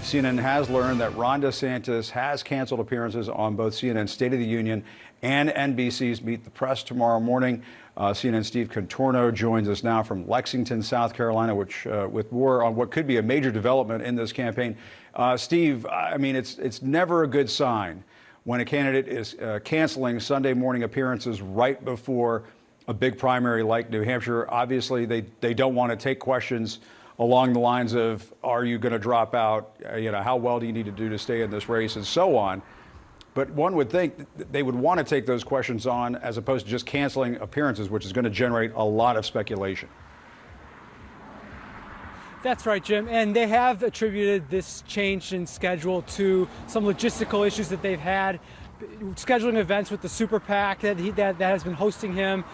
CNN has learned that Ron DeSantis has canceled appearances on both CNN's State of the Union and NBC's Meet the Press tomorrow morning. CNN's Steve Contorno joins us now from Lexington, South Carolina, with more on what could be a major development in this campaign. Steve, I mean, it's never a good sign when a candidate is canceling Sunday morning appearances right before a big primary like New Hampshire. Obviously, they don't want to take questions along the lines of, are you going to drop out? How well do you need to do to stay in this race, and so on. But one would think they would want to take those questions on as opposed to just canceling appearances, which is going to generate a lot of speculation. That's right, Jim. And they have attributed this change in schedule to some logistical issues that they've had, scheduling events with the Super PAC that has been hosting him.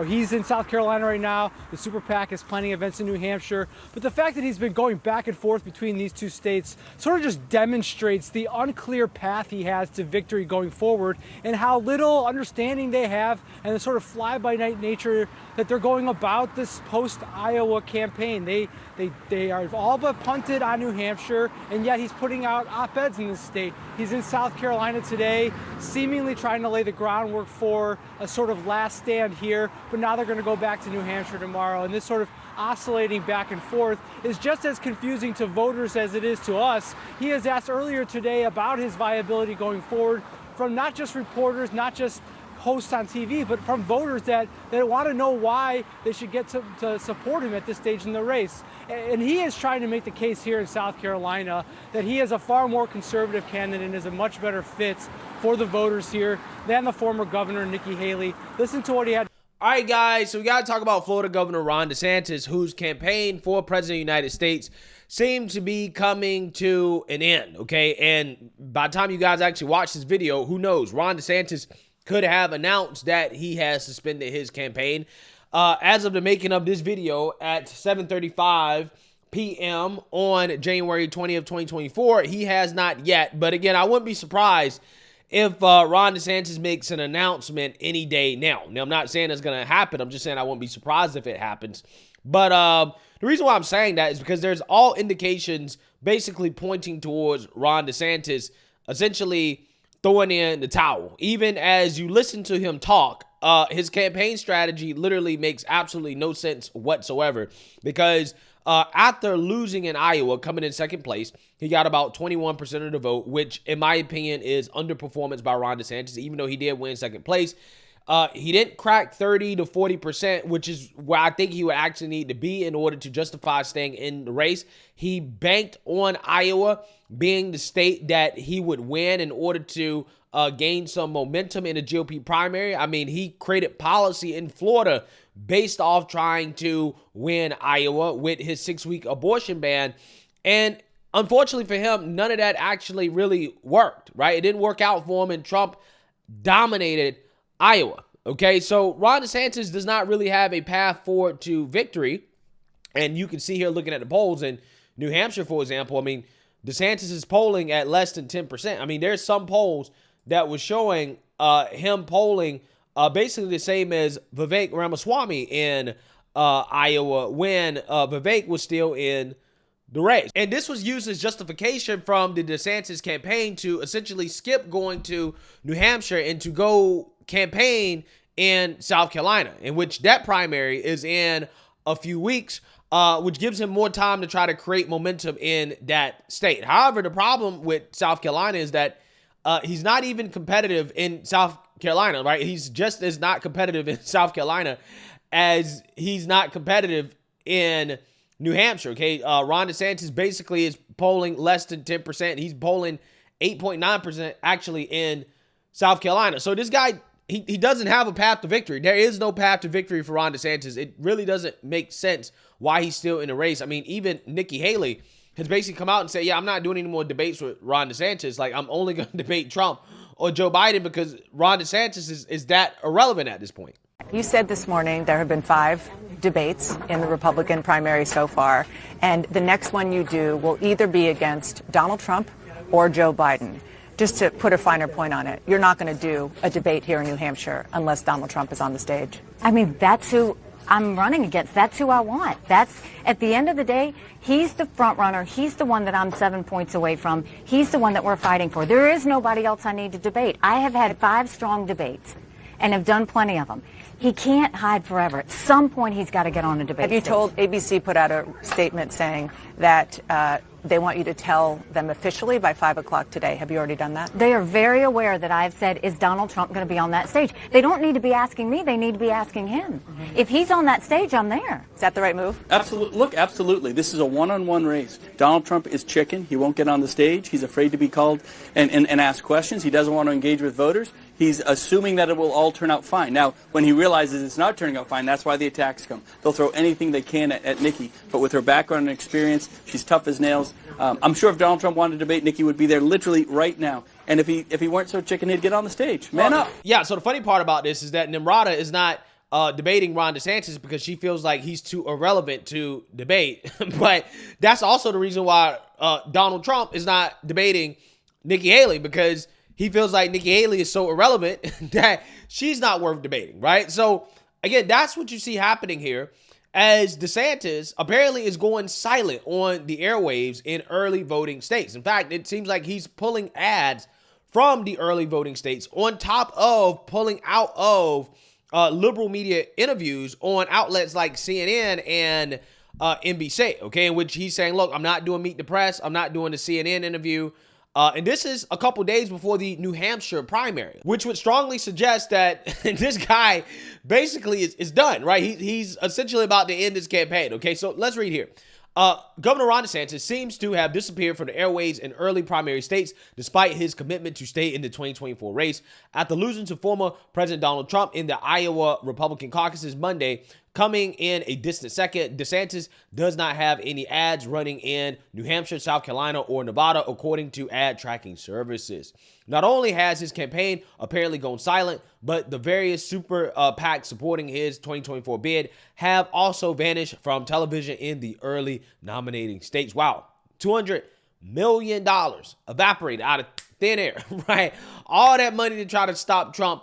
He's in South Carolina right now. The Super PAC is planning events in New Hampshire. But the fact that he's been going back and forth between these two states sort of just demonstrates the unclear path he has to victory going forward, and how little understanding they have, and the sort of fly-by-night nature that they're going about this post-Iowa campaign. They are all but punted on New Hampshire, and yet he's putting out op-eds in this state. He's in South Carolina today, seemingly trying to lay the groundwork for a sort of last stand here, but now they're going to go back to New Hampshire tomorrow. And this sort of oscillating back and forth is just as confusing to voters as it is to us. He has asked earlier today about his viability going forward from not just reporters, not just hosts on TV, but from voters that want to know why they should get to support him at this stage in the race. And he is trying to make the case here in South Carolina that he is a far more conservative candidate and is a much better fit for the voters here than the former governor, Nikki Haley. Listen to what he had. All right, guys, so we got to talk about Florida Governor Ron DeSantis, whose campaign for President of the United States seemed to be coming to an end, okay? And by the time you guys actually watch this video, who knows? Ron DeSantis could have announced that he has suspended his campaign. As of the making of this video at 7:35 p.m. on January 20th, 2024, he has not yet. But again, I wouldn't be surprised if Ron DeSantis makes an announcement any day now. Now, I'm not saying it's going to happen. I'm just saying I wouldn't be surprised if it happens. But the reason why I'm saying that is because there's all indications basically pointing towards Ron DeSantis essentially throwing in the towel. Even as you listen to him talk, his campaign strategy literally makes absolutely no sense whatsoever, because after losing in Iowa, coming in second place, he got about 21% of the vote, which in my opinion is underperformance by Ron DeSantis, even though he did win second place. He didn't crack 30 to 40%, which is where I think he would actually need to be in order to justify staying in the race. He banked on Iowa being the state that he would win in order to gain some momentum in the GOP primary. I mean, he created policy in Florida based off trying to win Iowa with his 6-week abortion ban. And unfortunately for him, none of that actually really worked, right? It didn't work out for him, and Trump dominated Iowa. Okay, so Ron DeSantis does not really have a path forward to victory. And you can see here looking at the polls in New Hampshire, for example, I mean, DeSantis is polling at less than 10%. I mean, there's some polls that was showing him polling basically the same as Vivek Ramaswamy in Iowa when Vivek was still in the race. And this was used as justification from the DeSantis campaign to essentially skip going to New Hampshire and to go campaign in South Carolina, in which that primary is in a few weeks, which gives him more time to try to create momentum in that state. However, the problem with South Carolina is that he's not even competitive in South Carolina, right? He's just as not competitive in South Carolina as he's not competitive in New Hampshire, okay? Ron DeSantis basically is polling less than 10%. He's polling 8.9% actually in South Carolina. So this guy, he doesn't have a path to victory. There is no path to victory for Ron DeSantis. It really doesn't make sense why he's still in the race. I mean, even Nikki Haley has basically come out and said, yeah, I'm not doing any more debates with Ron DeSantis. Like, I'm only going to debate Trump or Joe Biden because Ron DeSantis is that irrelevant at this point. You said this morning there have been 5 debates in the Republican primary so far, and the next one you do will either be against Donald Trump or Joe Biden. Just to put a finer point on it, you're not going to do a debate here in New Hampshire unless Donald Trump is on the stage. I mean, that's who I'm running against. That's who I want. That's, at the end of the day, he's the front runner. He's the one that I'm 7 points away from. He's the one that we're fighting for. There is nobody else I need to debate. I have had 5 strong debates and have done plenty of them. He can't hide forever. At some point, he's got to get on a debate Have you stage. told ABC put out a statement saying that they want you to tell them officially by 5 o'clock today? Have you already done that? They are very aware that I've said, is Donald Trump going to be on that stage? They don't need to be asking me. They need to be asking him. If he's on that stage, I'm there. Is that the right move? Absolutely. Look, absolutely. This is a one-on-one race. Donald Trump is chicken. He won't get on the stage. He's afraid to be called and ask questions. He doesn't want to engage with voters. He's assuming that it will all turn out fine. Now, when he realizes it's not turning out fine, that's why the attacks come. They'll throw anything they can at Nikki. But with her background and experience, she's tough as nails. I'm sure if Donald Trump wanted to debate, Nikki would be there literally right now. And if he weren't so chicken, he'd get on the stage. Man up. Yeah, so the funny part about this is that Nimrata is not debating Ron DeSantis because she feels like he's too irrelevant to debate. But that's also the reason why Donald Trump is not debating Nikki Haley, because he feels like Nikki Haley is so irrelevant that she's not worth debating, right? So, again, that's what you see happening here, as DeSantis apparently is going silent on the airwaves in early voting states. In fact, it seems like he's pulling ads from the early voting states on top of pulling out of liberal media interviews on outlets like CNN and NBC, okay, in which he's saying, look, I'm not doing Meet the Press. I'm not doing the CNN interview. And this is a couple days before the New Hampshire primary, which would strongly suggest that this guy basically is done, right? He's essentially about to end his campaign, okay? So let's read here. Governor Ron DeSantis seems to have disappeared from the airwaves in early primary states despite his commitment to stay in the 2024 race. After losing to former President Donald Trump in the Iowa Republican caucuses Monday, coming in a distant second, DeSantis does not have any ads running in New Hampshire, South Carolina, or Nevada, according to ad tracking services. Not only has his campaign apparently gone silent, but the various super PACs supporting his 2024 bid have also vanished from television in the early nominating states. Wow, $200 million evaporated out of thin air, right? All that money to try to stop Trump,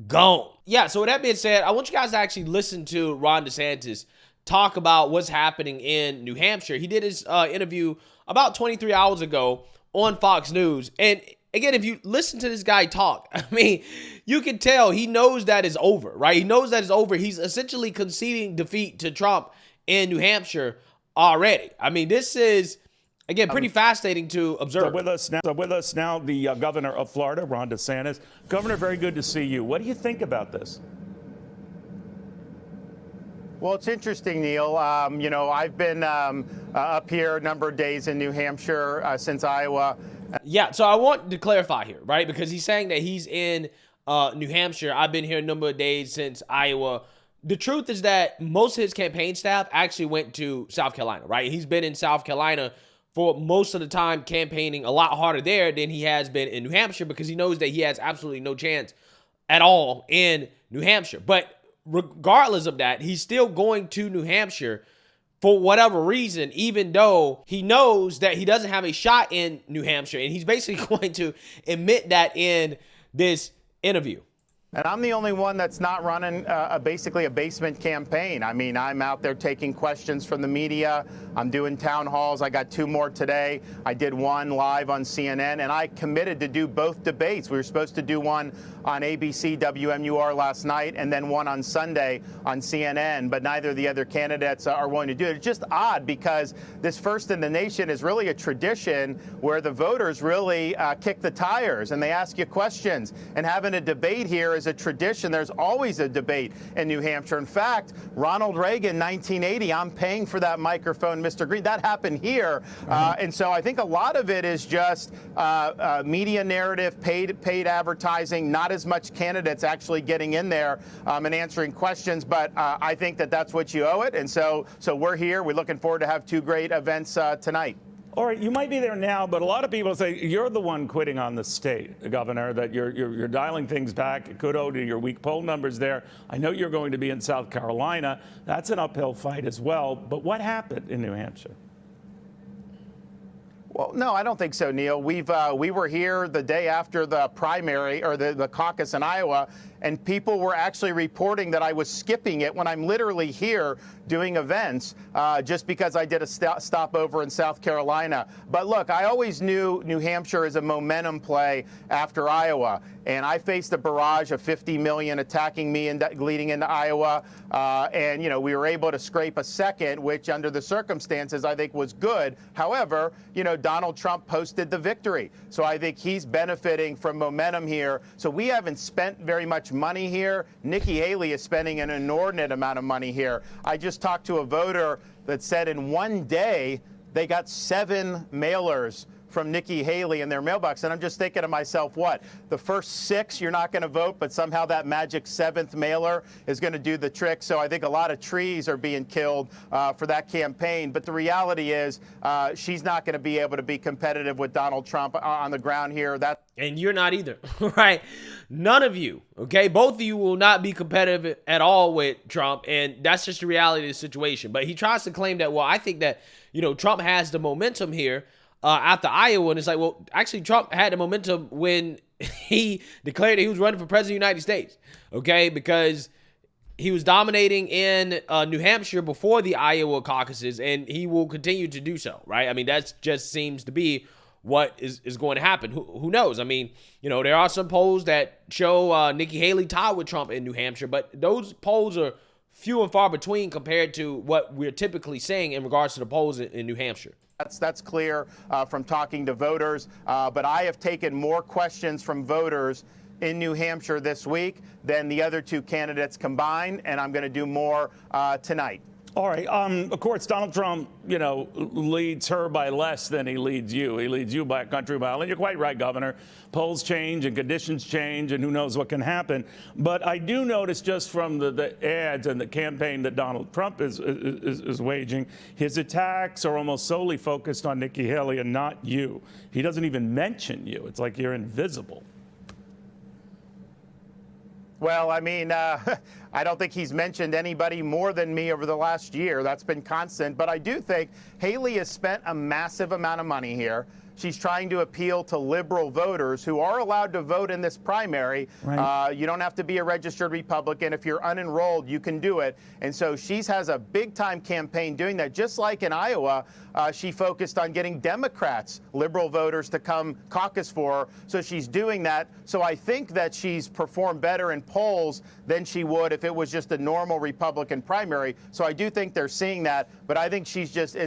gone. Yeah, so with that being said, I want you guys to actually listen to Ron DeSantis talk about what's happening in New Hampshire. He did his interview about 23 hours ago on Fox News. And again, if you listen to this guy talk, I mean, you can tell he knows that it's over, right? He knows that it's over. He's essentially conceding defeat to Trump in New Hampshire already. I mean, this is, again, pretty fascinating to observe. So with us now, the governor of Florida, Ron DeSantis. Governor, very good to see you. What do you think about this? Well, it's interesting, Neil. I've been up here a number of days in New Hampshire since Iowa. Yeah, so I want to clarify here, right? Because he's saying that he's in New Hampshire. I've been here a number of days since Iowa. The truth is that most of his campaign staff actually went to South Carolina, right? He's been in South Carolina for most of the time, campaigning a lot harder there than he has been in New Hampshire, because he knows that he has absolutely no chance at all in New Hampshire. But regardless of that, he's still going to New Hampshire for whatever reason, even though he knows that he doesn't have a shot in New Hampshire. And he's basically going to admit that in this interview. And I'm the only one that's not running basically a basement campaign. I mean, I'm out there taking questions from the media. I'm doing town halls. I got 2 more today. I did one live on CNN, and I committed to do both debates. We were supposed to do one on ABC WMUR last night and then one on Sunday on CNN, but neither of the other candidates are willing to do it. It's just odd because this First in the Nation is really a tradition where the voters really kick the tires and they ask you questions. And having a debate here is a tradition. There's always a debate in New Hampshire. In fact, Ronald Reagan, 1980, I'm paying for that microphone, Mr. Green. That happened here. And so I think a lot of it is just media narrative, paid advertising, not as much candidates actually getting in there and answering questions. But I think that that's what you owe it. And so we're here. We're looking forward to have 2 great events tonight. All right, you might be there now, but a lot of people say you're the one quitting on the state, Governor, that you're dialing things back. Kudos to your weak poll numbers there. I know you're going to be in South Carolina. That's an uphill fight as well. But what happened in New Hampshire? Well, no, I don't think so, Neil. We were here the day after the primary or the caucus in Iowa, and people were actually reporting that I was skipping it when I'm literally here doing events just because I did a stopover in South Carolina. But look, I always knew New Hampshire is a momentum play after Iowa, and I faced a barrage of 50 million attacking me and leading into Iowa, and you know, we were able to scrape a second, which under the circumstances I think was good. However, you know, Donald Trump posted the victory, so I think he's benefiting from momentum here. So we haven't spent very much money here. Nikki Haley is spending an inordinate amount of money here. I just talked to a voter that said in one day they got 7 mailers from Nikki Haley in their mailbox. And I'm just thinking to myself, what? The first 6 you're not going to vote, but somehow that magic 7th mailer is going to do the trick. So I think a lot of trees are being killed for that campaign. But the reality is she's not going to be able to be competitive with Donald Trump on the ground here. And you're not either, right? None of you, okay? Both of you will not be competitive at all with Trump, and that's just the reality of the situation. But he tries to claim that, well, I think that, you know, Trump has the momentum here after Iowa, and it's like, well, actually, Trump had the momentum when he declared that he was running for president of the United States, okay? Because he was dominating in New Hampshire before the Iowa caucuses, and he will continue to do so, right? I mean, that just seems to be what is going to happen. Who knows? I mean, you know, there are some polls that show Nikki Haley tied with Trump in New Hampshire, but those polls are few and far between compared to what we're typically saying in regards to the polls in New Hampshire. That's clear from talking to voters, but I have taken more questions from voters in New Hampshire this week than the other 2 candidates combined, and I'm going to do more tonight. All right. Of course, Donald Trump, you know, leads her by less than he leads you. He leads you by a country mile. And you're quite right, Governor. Polls change and conditions change, and who knows what can happen. But I do notice just from the ads and the campaign that Donald Trump is waging, his attacks are almost solely focused on Nikki Haley and not you. He doesn't even mention you. It's like you're invisible. Well, I mean, I don't think he's mentioned anybody more than me over the last year. That's been constant. But I do think Haley has spent a massive amount of money here. She's trying to appeal to liberal voters who are allowed to vote in this primary. Right. You don't have to be a registered Republican. If you're unenrolled, you can do it. And so she has a big-time campaign doing that. Just like in Iowa, she focused on getting Democrats, liberal voters, to come caucus for her. So she's doing that. So I think that she's performed better in polls than she would if it was just a normal Republican primary. So I do think they're seeing that. But I think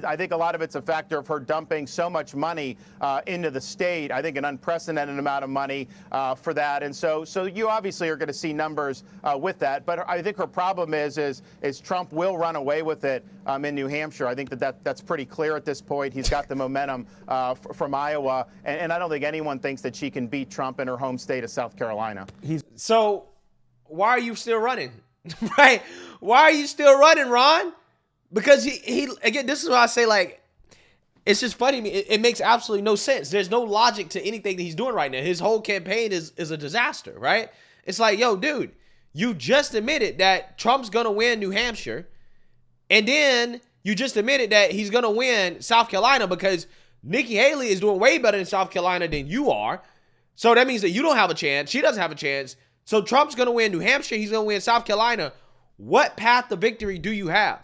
I think a lot of it's a factor of her dumping so much money into the state. I think an unprecedented amount of money for that. And so you obviously are going to see numbers with that. But I think her problem is Trump will run away with it in New Hampshire. I think that's pretty clear at this point. He's got the momentum from Iowa. And I don't think anyone thinks that she can beat Trump in her home state of South Carolina. So why are you still running? Right? Why are you still running, Ron? Because he again, this is why I say, like, it's just funny to me. It makes absolutely no sense. There's no logic to anything that he's doing right now. His whole campaign is a disaster, right? It's like, yo, dude, you just admitted that Trump's going to win New Hampshire, and then you just admitted that he's going to win South Carolina because Nikki Haley is doing way better in South Carolina than you are. So that means that you don't have a chance. She doesn't have a chance. So Trump's going to win New Hampshire. He's going to win South Carolina. What path to victory do you have?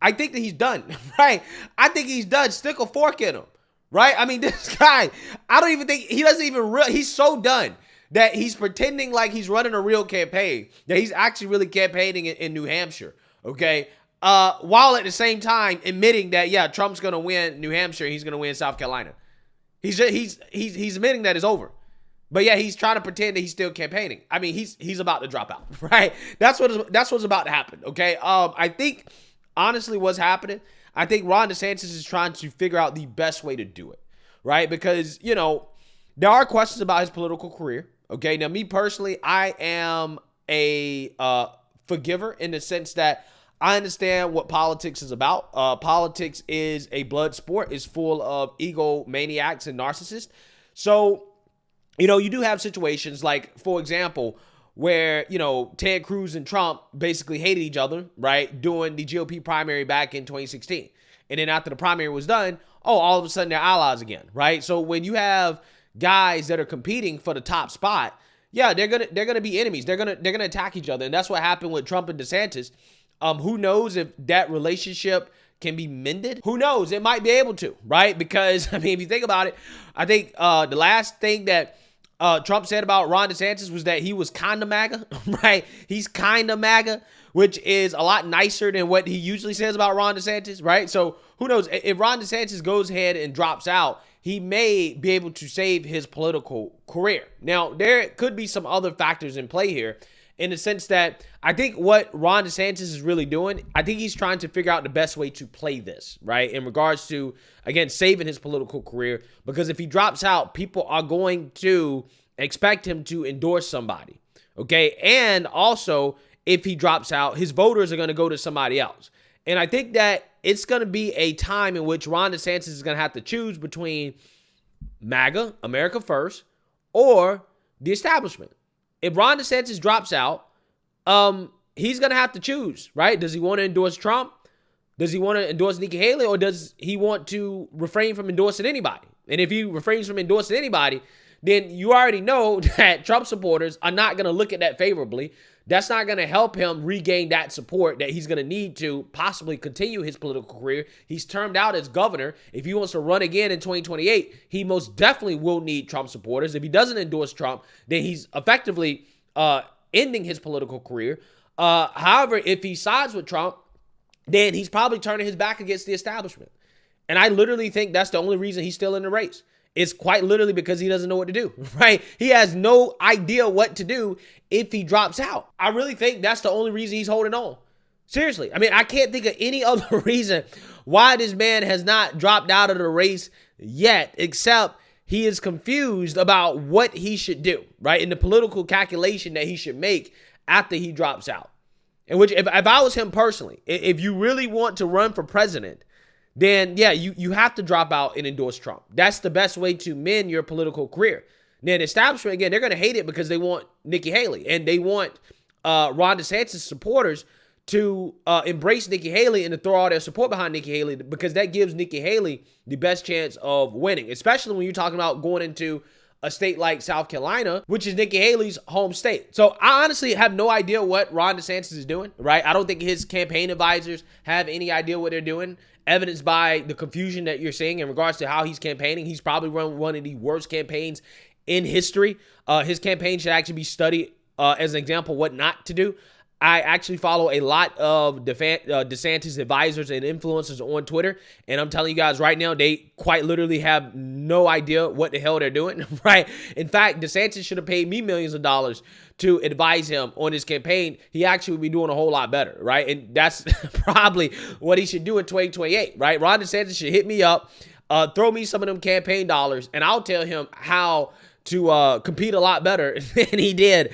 I think that he's done, right? I think he's done. Stick a fork in him, right? I mean, this guy, I don't even think, he doesn't even he's so done that he's pretending like he's running a real campaign, that he's actually really campaigning in New Hampshire, okay? While at the same time admitting that, yeah, Trump's going to win New Hampshire, he's going to win South Carolina. He's admitting that it's over. But yeah, he's trying to pretend that he's still campaigning. I mean, he's about to drop out, right? That's what's about to happen, okay? I think, honestly, what's happening, I think Ron DeSantis is trying to figure out the best way to do it, right? Because, you know, there are questions about his political career, okay? Now, me personally, I am a forgiver in the sense that I understand what politics is about. Politics is a blood sport. It's full of egomaniacs and narcissists. So, you know, you do have situations like, for example, where, you know, Ted Cruz and Trump basically hated each other, right, during the GOP primary back in 2016. And then after the primary was done, all of a sudden they're allies again, right? So when you have guys that are competing for the top spot, yeah, they're gonna be enemies. They're gonna attack each other, and that's what happened with Trump and DeSantis. Who knows if that relationship can be mended? Who knows? It might be able to, right? Because I mean, if you think about it, I think the last thing that Trump said about Ron DeSantis was that he was kind of MAGA, right? He's kind of MAGA, which is a lot nicer than what he usually says about Ron DeSantis, right? So who knows? If Ron DeSantis goes ahead and drops out, he may be able to save his political career. Now, there could be some other factors in play here, in the sense that I think what Ron DeSantis is really doing, I think he's trying to figure out the best way to play this, right? In regards to, again, saving his political career. Because if he drops out, people are going to expect him to endorse somebody, okay? And also, if he drops out, his voters are going to go to somebody else. And I think that it's going to be a time in which Ron DeSantis is going to have to choose between MAGA, America First, or the establishment. If Ron DeSantis drops out, he's going to have to choose, right? Does he want to endorse Trump? Does he want to endorse Nikki Haley? Or does he want to refrain from endorsing anybody? And if he refrains from endorsing anybody, then you already know that Trump supporters are not going to look at that favorably. That's not going to help him regain that support that he's going to need to possibly continue his political career. He's termed out as governor. If he wants to run again in 2028, he most definitely will need Trump supporters. If he doesn't endorse Trump, then he's effectively ending his political career. However, if he sides with Trump, then he's probably turning his back against the establishment. And I literally think that's the only reason he's still in the race. It's quite literally because he doesn't know what to do, right? He has no idea what to do if he drops out. I really think that's the only reason he's holding on. Seriously. I mean, I can't think of any other reason why this man has not dropped out of the race yet, except he is confused about what he should do, right? In the political calculation that he should make after he drops out. In which, if I was him personally, if you really want to run for president, then yeah, you have to drop out and endorse Trump. That's the best way to mend your political career. Then the establishment, again, they're going to hate it because they want Nikki Haley, and they want Ron DeSantis supporters to embrace Nikki Haley and to throw all their support behind Nikki Haley, because that gives Nikki Haley the best chance of winning, especially when you're talking about going into a state like South Carolina, which is Nikki Haley's home state. So I honestly have no idea what Ron DeSantis is doing, right? I don't think his campaign advisors have any idea what they're doing, evidenced by the confusion that you're seeing in regards to how he's campaigning. He's probably run one of the worst campaigns in history. His campaign should actually be studied as an example of what not to do. I actually follow a lot of DeSantis advisors and influencers on Twitter, and I'm telling you guys right now, they quite literally have no idea what the hell they're doing, right? In fact, DeSantis should have paid me millions of dollars to advise him on his campaign. He actually would be doing a whole lot better, right? And that's probably what he should do in 2028, right? Ron DeSantis should hit me up, throw me some of them campaign dollars, and I'll tell him how to compete a lot better than he did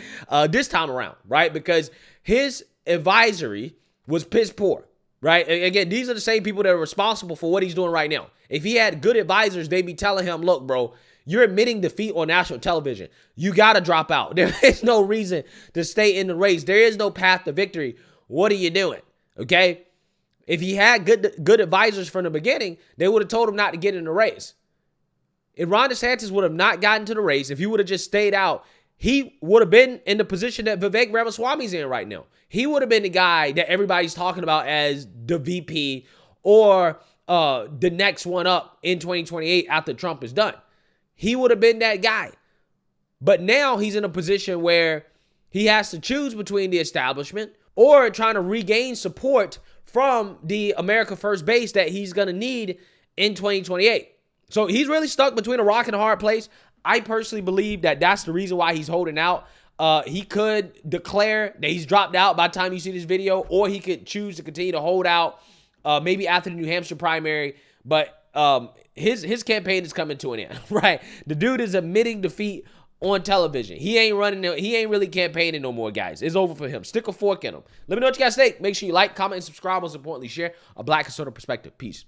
this time around, right? Because his advisory was piss poor, right? Again, these are the same people that are responsible for what he's doing right now. If he had good advisors, they'd be telling him, look, bro, you're admitting defeat on national television. You got to drop out. There is no reason to stay in the race. There is no path to victory. What are you doing? Okay? If he had good advisors from the beginning, they would have told him not to get in the race. If Ron DeSantis would have not gotten to the race, if he would have just stayed out, he would have been in the position that Vivek Ramaswamy's in right now. He would have been the guy that everybody's talking about as the VP or the next one up in 2028 after Trump is done. He would have been that guy. But now he's in a position where he has to choose between the establishment or trying to regain support from the America First base that he's going to need in 2028. So he's really stuck between a rock and a hard place. I personally believe that that's the reason why he's holding out. He could declare that he's dropped out by the time you see this video, or he could choose to continue to hold out maybe after the New Hampshire primary. But his campaign is coming to an end, right? The dude is admitting defeat on television. He ain't really campaigning no more, guys. It's over for him. Stick a fork in him. Let me know what you guys think. Make sure you like, comment, and subscribe. Most importantly, share a Black conservative perspective. Peace.